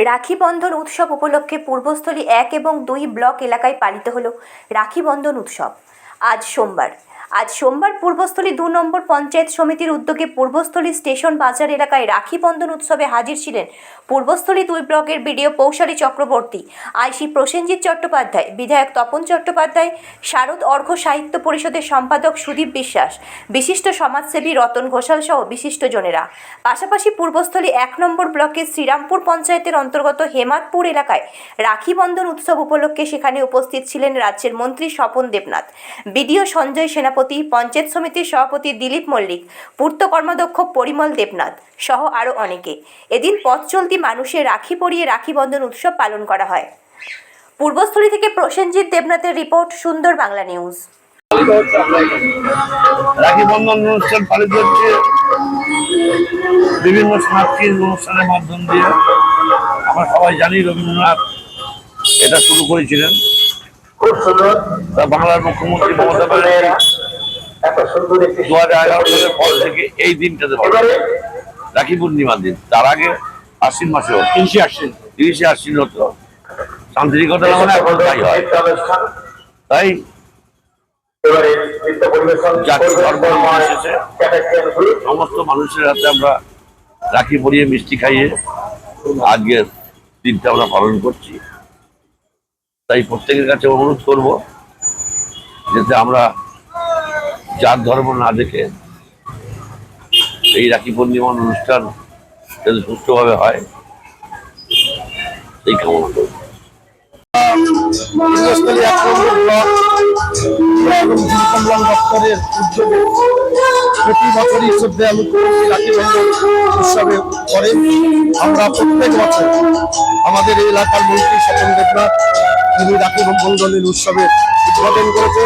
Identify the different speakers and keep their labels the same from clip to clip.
Speaker 1: রাখি বন্ধন উৎসব উপলক্ষে পূর্বস্থলী 1 এবং 2 ব্লক এলাকায় পালিত হলো রাখি বন্ধন উৎসব। আজ সোমবার পূর্বস্থলী 2 নম্বর পঞ্চায়েত সমিতির উদ্যোগে পূর্বস্থলী স্টেশন বাজার এলাকায় রাখি বন্ধন উৎসবে হাজির ছিলেন পূর্বস্থলী 2 ব্লকের বিডিও পৌশালী চক্রবর্তী, আইসি প্রসেনজিৎ চট্টোপাধ্যায়, বিধায়ক তপন চট্টোপাধ্যায়, শারদ অর্ঘ্য সাহিত্য পরিষদের সম্পাদক সুদীপ বিশ্বাস, বিশিষ্ট সমাজসেবী রতন ঘোষাল সহ বিশিষ্টজনেরা। পাশাপাশি পূর্বস্থলী 1 নম্বর ব্লকের শ্রীরামপুর পঞ্চায়েতের অন্তর্গত হেমাদপুর এলাকায় রাখি বন্ধন উৎসব উপলক্ষে সেখানে উপস্থিত ছিলেন রাজ্যের মন্ত্রী স্বপন দেবনাথ, বিডিও সঞ্জয় সেনাপতি, পঞ্চায়েত সমিতির সভাপতি দিলীপ মল্লিক, পূর্ত কর্মাধ্যক্ষ পরিমল দেবনাথ সহ আরও অনেকে। এদিন পথ চলতি মানুষের রাখি পরিয়ে রাখি বন্ধন উৎসব পালন করা হয়। পূর্বস্থলী থেকে প্রসেনজিৎ দেবনাথের রিপোর্ট, সুন্দর বাংলা নিউজ।
Speaker 2: রাখি বন্ধন অনুষ্ঠান পালিত হচ্ছে বিভিন্ন সাংস্কৃতিক অনুষ্ঠানের মাধ্যম দিয়ে। আমরা সবাই জানি রবীন্দ্রনাথ এটা শুরু করেছিলেন। বাংলার মুখ্যমন্ত্রী মমতা ব্যানার্জি 2011 সালের পর থেকে এই দিনটাতে রাখি পূর্ণিমার দিন। তার আগে আশ্বিন মাসে 30 আশ্বিন হতো। শান্তিনিকেতন মানে এখন তাই হয়। তাই জাতি ধর্ম নির্বিশেষে সমস্ত মানুষের হাতে আমরা রাখি পরিয়ে মিষ্টি খাইয়ে আজকের দিনটা আমরা পালন করছি। তাই প্রত্যেকের কাছে অনুরোধ করব যাতে আমরা জাত ধর্ম না দেখে এই রাখি পূর্ণিমার অনুষ্ঠান যাতে সুষ্ঠুভাবে হয় এই কামনা করব।
Speaker 3: দপ্তরের উদ্যোগে প্রতি বছরই শ্রদ্ধেয় মুখ্যমন্ত্রী রাখি বন্ধন উৎসবে করে আমরা প্রত্যেক বছর আমাদের এই এলাকার মন্ত্রী স্বপন দেবনাথ তিনি রাখি বন্ধনের উৎসবে উদ্বোধন করেছে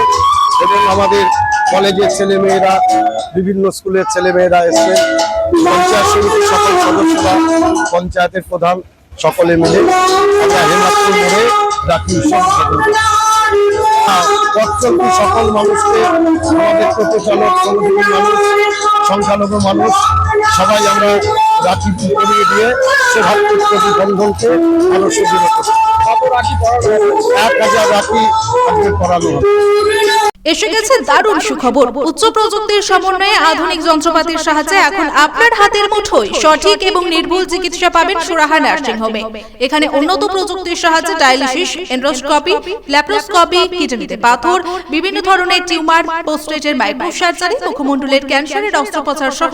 Speaker 3: এবং আমাদের কলেজের ছেলেমেয়েরা, বিভিন্ন স্কুলের ছেলেমেয়েরা এসেছেন, পঞ্চায়েত সমিতির সকল সদস্যরা, পঞ্চায়েতের প্রধান সকলে মিলে আমরা হেমাদপুর মোড়ে রাখি উৎসব উদ্বোধন করি। পথচলতি সকল মানুষকে, আমাদের টোটো চালক, শ্রমজীবী মানুষ, সংখ্যালঘু মানুষ সবাই আমরা রাখি পরিয়ে দিয়ে সে ভাতৃত্ব বন্ধনকে আরো সুদৃঢ় করি। 1000 রাখি আজকে পড়ানো হবে।
Speaker 4: এসে গেছে দারুণ সুখবর। উচ্চ প্রযুক্তির সমন্বয়ে আধুনিক যন্ত্রপাতির সাহায্যে এখন আপনার হাতের মুঠোয় সঠিক এবং নির্ভুল চিকিৎসা পাবেন সুরাহা নার্সিং হোমে। এখানে উন্নত প্রযুক্তির সাহায্যে ডায়ালিসিস, এন্ডোস্কোপি, ল্যাপ্রোস্কোপি, কিডনিতে পাথর, বিভিন্ন ধরনের টিউমার, পোস্টেটের মাইক্রো সার্জারি, মুখমণ্ডলের ক্যান্সারের অস্ত্রোপচার সহ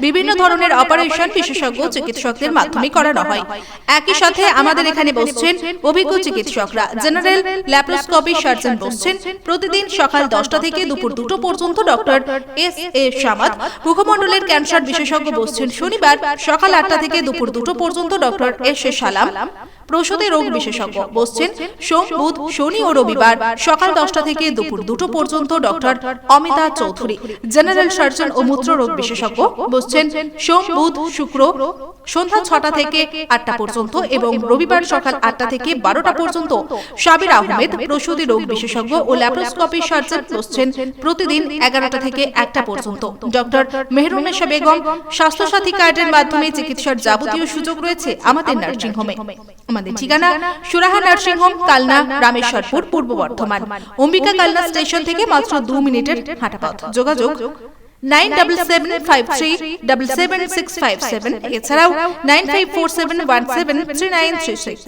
Speaker 4: বিভিন্ন ধরনের অপারেশন বিশেষজ্ঞ চিকিৎসকদের মাধ্যমে করানো হয়। একই সাথে আমাদের এখানে বসছেন অভিজ্ঞ চিকিৎসকরা। জেনারেল ল্যাপ্রোস্কোপি সার্জন বসছেন প্রতিদিন সকাল 10টা থেকে দুপুর 2টো পর্যন্ত ডক্টর এস.এ. সামাদ। মুখমণ্ডলের ক্যান্সার বিশেষজ্ঞ বসছেন শনিবার সকাল 8টা থেকে দুপুর 2টো পর্যন্ত ডক্টর এস.এ. সালাম। প্রসূতি রোগ বিশেষজ্ঞ বসছেন সোম, বুধ, শনি ও রবিবার সকাল 10টা থেকে দুপুর 2টো পর্যন্ত doctor Amita Chowdhury. General surgeon ও মূত্র রোগ বিশেষজ্ঞ বসছেন সোম, বুধ, শুক্র সন্ধ্যা 6টা থেকে 8টা পর্যন্ত এবং রবিবার সকাল 8টা থেকে 12টা পর্যন্ত। সাবির আহমেদ প্রসূতি রোগ বিশেষজ্ঞ ও ল্যাপ্রোস্কোপি সার্জন বসছেন প্রতিদিন 11টা থেকে 1টা পর্যন্ত। ডক্টর মেহরুন্নেসা বেগম। স্বাস্থ্যসাথী কার্ডের মাধ্যমে চিকিৎসার যাবতীয় সুযোগ রয়েছে আমাদের নার্সিং হোমে। আমাদের ঠিকানা সুরাহা নার্সিং হোম, কালনা, রামেশ্বরপুর, পূর্ব বর্ধমান। অম্বিকা কালনা স্টেশন থেকে মাত্র 2 মিনিটের হাঁটা পথ। যোগাযোগ 9775377657, এছাড়াও 9547173936।